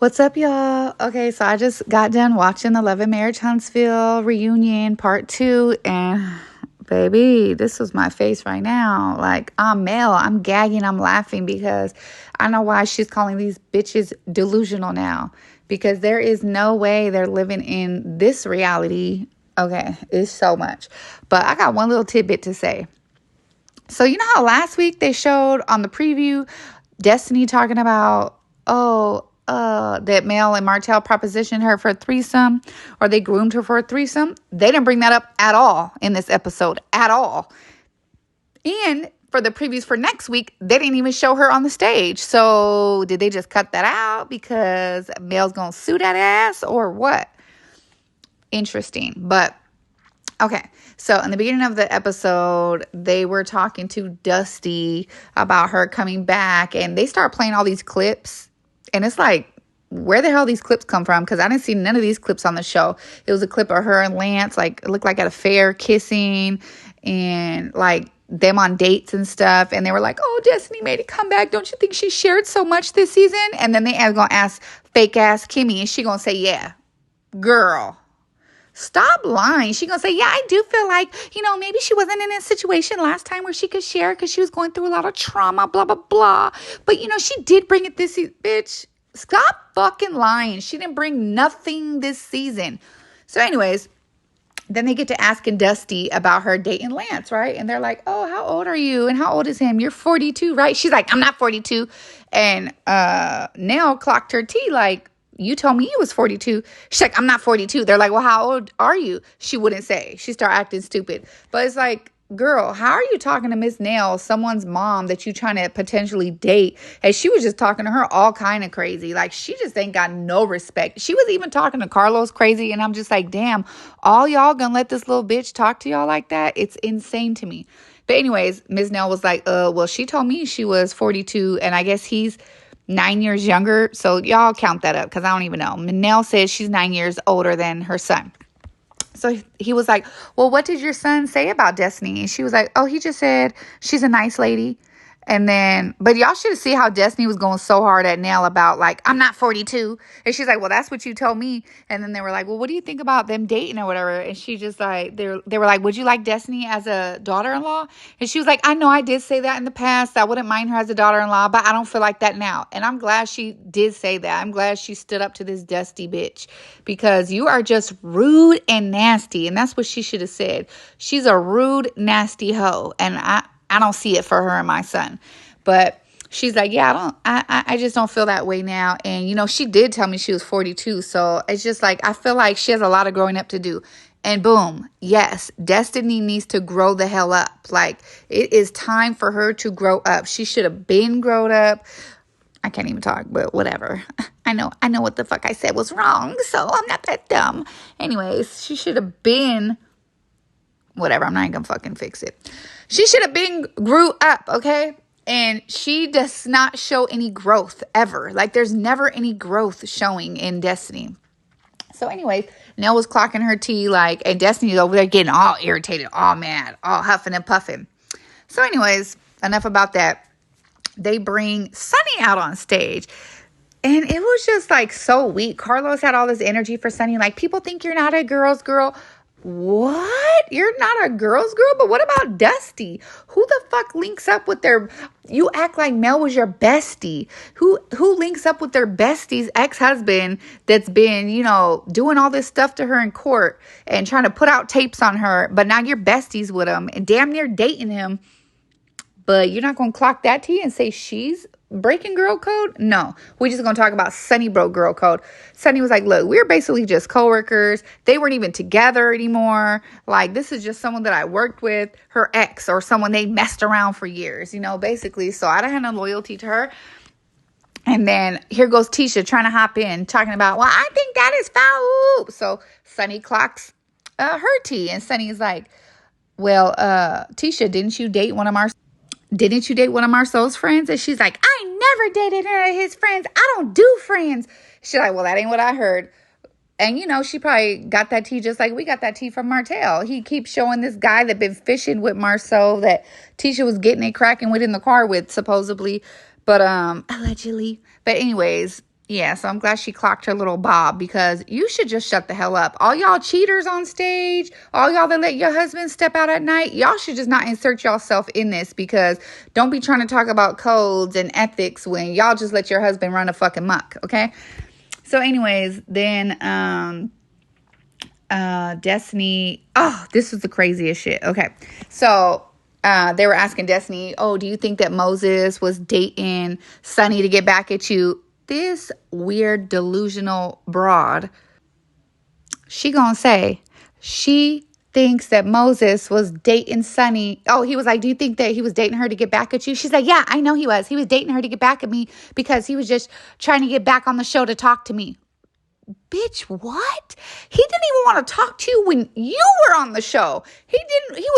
What's up, y'all? Okay, so I just got done watching the Love and Marriage Huntsville reunion part 2, and baby, this was my face right now. Like, I'm Mel. I'm gagging. I'm laughing because I know why she's calling these bitches delusional now. Because there is no way they're living in this reality. Okay, it's so much. But I got one little tidbit to say. So you know how last week they showed on the preview Destiny talking about, that Mel and Martel propositioned her for a threesome, or they groomed her for a threesome? They didn't bring that up at all in this episode, at all. And for the previews for next week, they didn't even show her on the stage. So did they just cut that out because Mel's gonna sue that ass, or what? Interesting. But okay, so in the beginning of the episode, they were talking to Dusty about her coming back, and they start playing all these clips, and it's like, where the hell these clips come from? Because I didn't see none of these clips on the show. It was a clip of her and Lance, like, it looked like at a fair kissing, and like them on dates and stuff, and they were like, oh, Destiny made a comeback. Don't you think she shared so much this season? And then they are going to ask fake-ass Kimmy, and she going to say, yeah, girl. Stop lying. She gonna say, yeah, I do feel like, maybe she wasn't in a situation last time where she could share because she was going through a lot of trauma, blah, blah, blah. But, she did bring it this season. Bitch, stop fucking lying. She didn't bring nothing this season. So anyways, then they get to asking Dusty about her dating Lance, right? And they're like, oh, how old are you? And how old is him? You're 42, right? She's like, I'm not 42. And Nell clocked her tea like, you told me you was 42. She's like, I'm not 42. They're like, well, how old are you? She wouldn't say. She started acting stupid. But it's like, girl, how are you talking to Miss Nail, someone's mom that you trying to potentially date? And she was just talking to her all kind of crazy. Like, she just ain't got no respect. She was even talking to Carlos crazy. And I'm just like, damn, all y'all gonna let this little bitch talk to y'all like that? It's insane to me. But anyways, Miss Nail was like, well, she told me she was 42. And I guess he's 9 years younger. So y'all count that up because I don't even know. Manel says she's 9 years older than her son. So he was like, well, what did your son say about Destiny? And she was like, oh, he just said she's a nice lady. And then, but y'all should see how Destiny was going so hard at Nell about like, I'm not 42. And she's like, well, that's what you told me. And then they were like, well, what do you think about them dating or whatever? And she just like, they were like, would you like Destiny as a daughter-in-law? And she was like, I know I did say that in the past. I wouldn't mind her as a daughter-in-law, but I don't feel like that now. And I'm glad she did say that. I'm glad she stood up to this Dusty bitch because you are just rude and nasty. And that's what she should have said. She's a rude, nasty hoe. And I don't see it for her and my son. But she's like, yeah, I just don't feel that way now. And, she did tell me she was 42. So it's just like, I feel like she has a lot of growing up to do. And boom, yes, Destiny needs to grow the hell up. Like, it is time for her to grow up. She should have been grown up. I can't even talk, but whatever. I know what the fuck I said was wrong. So I'm not that dumb. Anyways, she should have been whatever. I'm not even gonna fucking fix it. She should have been grew up, okay? And she does not show any growth ever. Like, there's never any growth showing in Destiny. So anyways, Nell was clocking her tea, like, and Destiny's over there getting all irritated, all mad, all huffing and puffing. So anyways, enough about that. They bring Sunni out on stage. And it was just like so weak. Carlos had all this energy for Sunni. Like, people think you're not a girl's girl. What? You're not a girl's girl? But what about Dusty? Who the fuck links up with their... You act like Mel was your bestie. Who links up with their bestie's ex-husband that's been, doing all this stuff to her in court and trying to put out tapes on her, but now you're besties with him and damn near dating him, but you're not going to clock that tea and say she's breaking girl code? No. We're just going to talk about Sunni broke girl code. Sunni was like, look, we're basically just coworkers. They weren't even together anymore. Like, this is just someone that I worked with, her ex, or someone they messed around for years, basically. So I don't have no loyalty to her. And then here goes Tisha trying to hop in, talking about, well, I think that is foul. So Sunni clocks her tea. And Sunni's like, well, Tisha, didn't you date one of Marcel's friends? And she's like, I never dated one of his friends. I don't do friends. She's like, well, that ain't what I heard. And, she probably got that tea just like we got that tea from Martel. He keeps showing this guy that been fishing with Marcel that Tisha was getting it cracking with in the car with, supposedly. But, allegedly. But anyways, Yeah, so I'm glad she clocked her little bob, because you should just shut the hell up. All y'all cheaters on stage, all y'all that let your husband step out at night, y'all should just not insert yourself in this, because don't be trying to talk about codes and ethics when y'all just let your husband run a fucking muck, okay? So anyways, then Destiny, oh, this was the craziest shit. Okay, so they were asking Destiny, oh, do you think that Moses was dating Sunni to get back at you? This weird delusional broad, she gonna say she thinks that Moses was dating Sunni. Oh, he was like, do you think that he was dating her to get back at you? She's like, yeah, I know he was. He was dating her to get back at me because he was just trying to get back on the show to talk to me. Bitch, what? He didn't even want to talk to you when you were on the show. He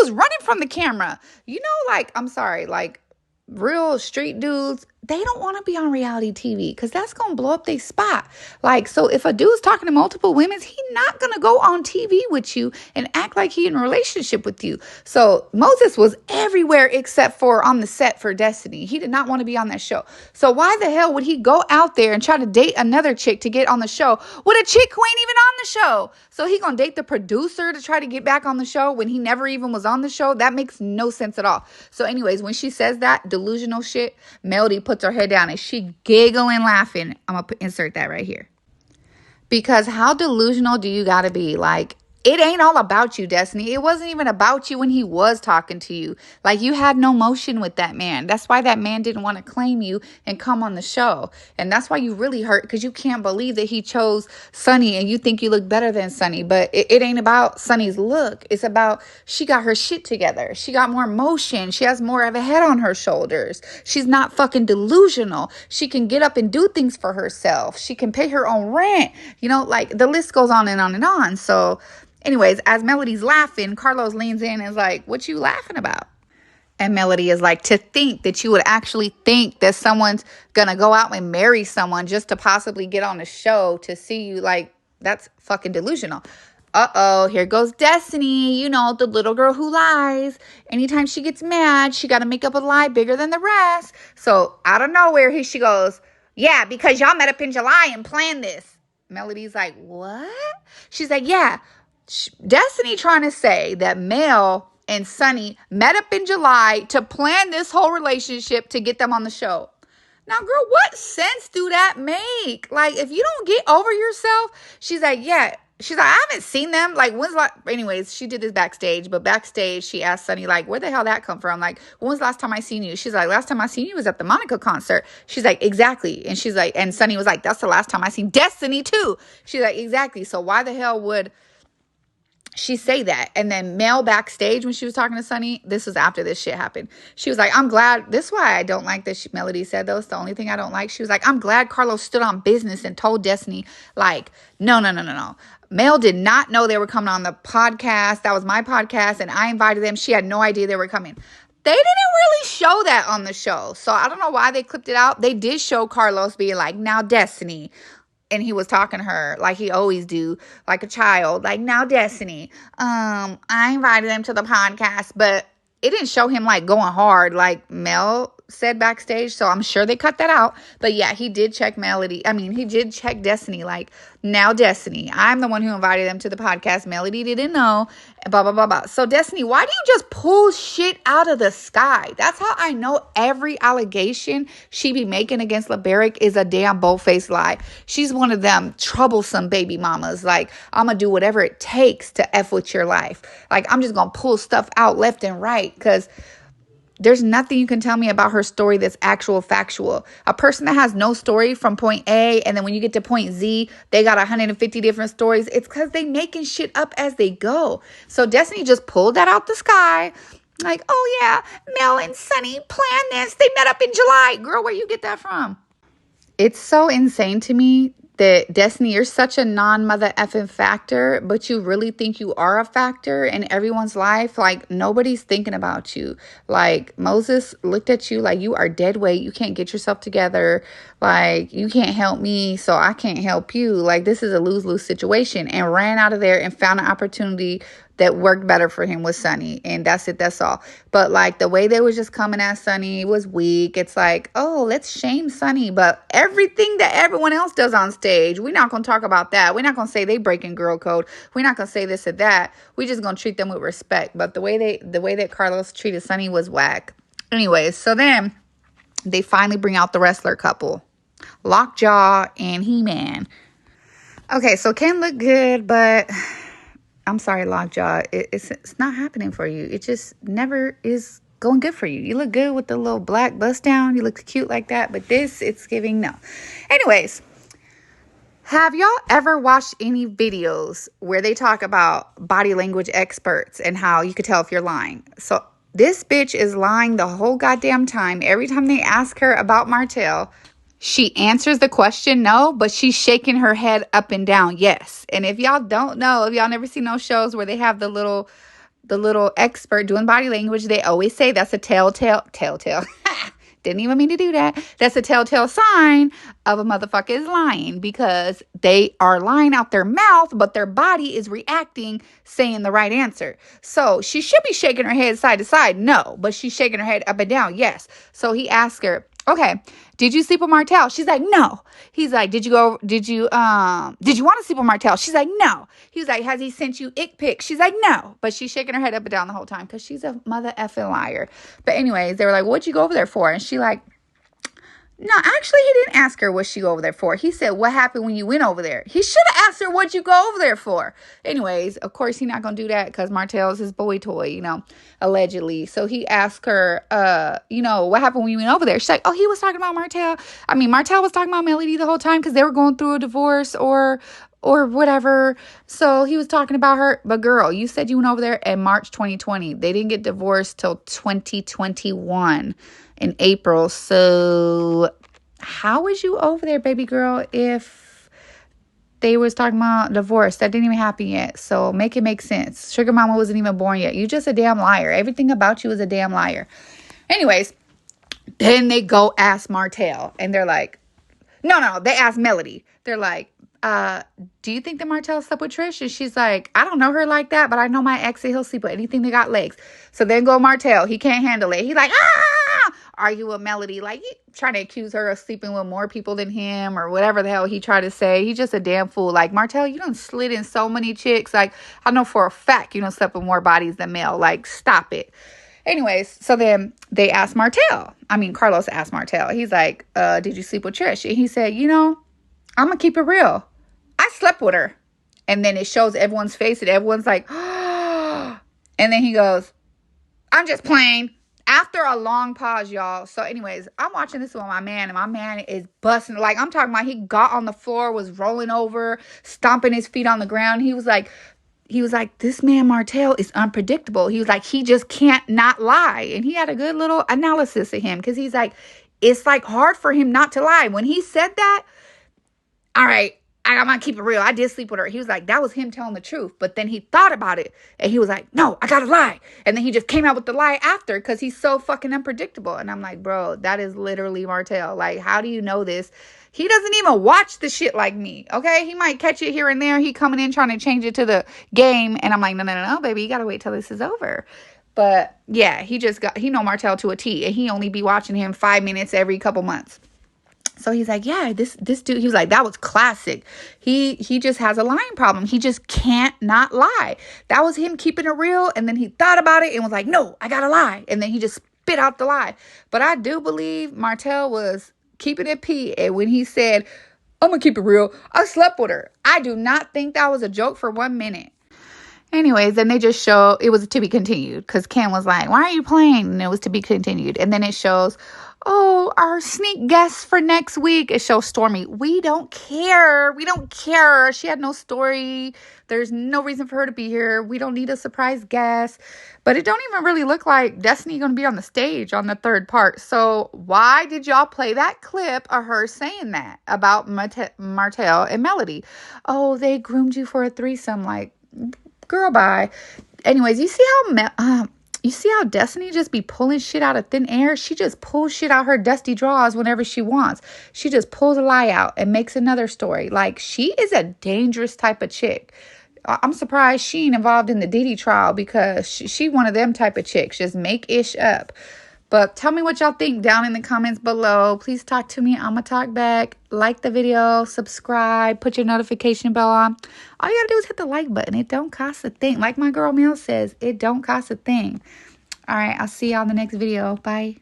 was running from the camera. You know, like, I'm sorry, like, real street dudes, they don't want to be on reality TV because that's going to blow up their spot. Like, so if a dude's talking to multiple women, he's not going to go on TV with you and act like he in a relationship with you. So Moses was everywhere except for on the set for Destiny. He did not want to be on that show. So why the hell would he go out there and try to date another chick to get on the show with a chick who ain't even on the show? So he going to date the producer to try to get back on the show when he never even was on the show? That makes no sense at all. So anyways, when she says that delusional shit, Melody puts her head down and she giggling laughing. I'm gonna insert that right here, because how delusional do you gotta be? Like, it ain't all about you, Destiny. It wasn't even about you when he was talking to you. Like, you had no motion with that man. That's why that man didn't want to claim you and come on the show. And that's why you really hurt, because you can't believe that he chose Sunni and you think you look better than Sunni. But it ain't about Sunni's look. It's about she got her shit together. She got more motion. She has more of a head on her shoulders. She's not fucking delusional. She can get up and do things for herself. She can pay her own rent. You know, like, the list goes on and on and on. So anyways, as Melody's laughing, Carlos leans in and is like, what you laughing about? And Melody is like, to think that you would actually think that someone's going to go out and marry someone just to possibly get on the show to see you, like, that's fucking delusional. Uh-oh, here goes Destiny, you know, the little girl who lies. Anytime she gets mad, she got to make up a lie bigger than the rest. So out of nowhere, here she goes, yeah, because y'all met up in July and planned this. Melody's like, what? She's like, yeah. Destiny trying to say that Mel and Sunni met up in July to plan this whole relationship to get them on the show. Now, girl, what sense do that make? Like, if you don't get over yourself, she's like, yeah. She's like, I haven't seen them. Like, anyways, she did this backstage, but backstage, she asked Sunni, like, where the hell that come from? Like, when was the last time I seen you? She's like, last time I seen you was at the Monica concert. She's like, exactly. And she's like, and Sunni was like, that's the last time I seen Destiny too. She's like, exactly. So why the hell would she say that? And then Mel backstage, when she was talking to Sunni, this was after this shit happened. She was like, I'm glad. This is why I don't like that Melody said, though. It's the only thing I don't like. She was like, I'm glad Carlos stood on business and told Destiny, like, no. Mel did not know they were coming on the podcast. That was my podcast, and I invited them. She had no idea they were coming. They didn't really show that on the show. So I don't know why they clipped it out. They did show Carlos being like, now Destiny. And he was talking to her like he always do, like a child, like, now Destiny, I invited them to the podcast, but it didn't show him like going hard like Mel said backstage. So I'm sure they cut that out. But yeah, he did check he did check Destiny, like, now Destiny, I'm the one who invited them to the podcast. Melody didn't know, blah, blah, blah, blah. So Destiny, why do you just pull shit out of the sky? That's how I know every allegation she be making against LeBaric is a damn bold-faced lie. She's one of them troublesome baby mamas. Like, I'm going to do whatever it takes to F with your life. Like, I'm just going to pull stuff out left and right because there's nothing you can tell me about her story that's actual factual. A person that has no story from point A, and then when you get to point Z, they got 150 different stories. It's because they making shit up as they go. So Destiny just pulled that out the sky. Like, oh yeah, Mel and Sunni planned this. They met up in July. Girl, where you get that from? It's so insane to me that, Destiny, you're such a non-mother effing factor, but you really think you are a factor in everyone's life. Like, nobody's thinking about you. Like, Moses looked at you like you are dead weight. You can't get yourself together. Like, you can't help me, so I can't help you. Like, this is a lose-lose situation. And ran out of there and found an opportunity that worked better for him with Sunni. And that's it. That's all. But, like, the way they was just coming at Sunni was weak. It's like, oh, let's shame Sunni. But everything that everyone else does on stage, we're not going to talk about that. We're not going to say they breaking girl code. We're not going to say this or that. We're just going to treat them with respect. But the way that Carlos treated Sunni was whack. Anyways, so then they finally bring out the wrestler couple, Lockjaw and He-Man. Okay, so Ken looked good, but I'm sorry, Lockjaw. It's not happening for you. It just never is going good for you. You look good with the little black bust down. You look cute like that, but it's giving no. Anyways, have y'all ever watched any videos where they talk about body language experts and how you could tell if you're lying? So this bitch is lying the whole goddamn time. Every time they ask her about Martel, she answers the question no, but she's shaking her head up and down yes. And if y'all don't know, if y'all never seen those shows where they have the little expert doing body language, they always say that's a telltale. Didn't even mean to do that. That's a telltale sign of a motherfucker is lying, because they are lying out their mouth, but their body is reacting, saying the right answer. So she should be shaking her head side to side, no, but she's shaking her head up and down, yes. So he asked her, okay, did you sleep with Martel? She's like, no. He's like, did you want to sleep with Martel? She's like, no. He's like, has he sent you ick pics? She's like, no. But she's shaking her head up and down the whole time because she's a mother effing liar. But anyways, they were like, what'd you go over there for? And she like, no, actually, he didn't ask her what she go over there for. He said, what happened when you went over there? He should have asked her what you go over there for. Anyways, of course, he's not going to do that because Martel is his boy toy, allegedly. So he asked her, what happened when you went over there? She's like, oh, he was talking about Martel. I mean, Martel was talking about Melody the whole time because they were going through a divorce or whatever. So he was talking about her. But girl, you said you went over there in March 2020. They didn't get divorced till 2021 in April. So how was you over there, baby girl, if they was talking about divorce? That didn't even happen yet. So make it make sense. Sugar mama wasn't even born yet. You just a damn liar. Everything about you is a damn liar. Anyways, then they go ask Martel, and they're like, no, they ask Melody. They're like, do you think that Martel slept with Trish? And she's like, I don't know her like that, but I know my ex, he'll sleep with anything that got legs. So then go Martel. He can't handle it. He's like, argue with Melody, like he trying to accuse her of sleeping with more people than him or whatever the hell he tried to say. He's just a damn fool. Like, Martel, you done slid in so many chicks. Like, I know for a fact you done slept with more bodies than Mel. Like, stop it. Anyways, so then they asked Carlos asked Martel. He's like, did you sleep with Trish? And he said, I'm going to keep it real. I slept with her. And then it shows everyone's face and everyone's like, and then he goes, I'm just playing. After a long pause, y'all. So anyways, I'm watching this with my man, and my man is busting. Like, I'm talking about, he got on the floor, was rolling over, stomping his feet on the ground. He was like, this man Martel is unpredictable. He was like, he just can't not lie. And he had a good little analysis of him, because he's like, it's like hard for him not to lie. When he said that, all right, I'm going to keep it real. I did sleep with her. He was like, that was him telling the truth. But then he thought about it, and he was like, no, I got to lie. And then he just came out with the lie after, because he's so fucking unpredictable. And I'm like, bro, that is literally Martel. Like, how do you know this? He doesn't even watch the shit like me, okay? He might catch it here and there. He coming in trying to change it to the game. And I'm like, no, baby, you got to wait till this is over. But yeah, he know Martel to a T. And he only be watching him 5 minutes every couple months. So he's like, yeah, this dude, he was like, that was classic. He just has a lying problem. He just can't not lie. That was him keeping it real. And then he thought about it and was like, no, I gotta lie. And then he just spit out the lie. But I do believe Martel was keeping it P. And when he said, I'm gonna keep it real, I slept with her. I do not think that was a joke for 1 minute. Anyways, then they just show, it was to be continued, because Ken was like, why are you playing? And it was to be continued. And then it shows, oh, our sneak guest for next week. It shows Stormy. We don't care. She had no story. There's no reason for her to be here. We don't need a surprise guest. But it don't even really look like Destiny going to be on the stage on the third part. So why did y'all play that clip of her saying that about Martel and Melody? Oh, they groomed you for a threesome. Like, girl, bye. Anyways, you see how You see how Destiny just be pulling shit out of thin air? She just pulls shit out her dusty drawers whenever she wants. She just pulls a lie out and makes another story. Like, she is a dangerous type of chick. I'm surprised she ain't involved in the Diddy trial, because she one of them type of chicks. Just make ish up. But tell me what y'all think down in the comments below. Please talk to me. I'ma talk back. Like the video, subscribe, put your notification bell on. All you gotta do is hit the like button. It don't cost a thing. Like my girl Mel says, it don't cost a thing. All right, I'll see y'all in the next video. Bye.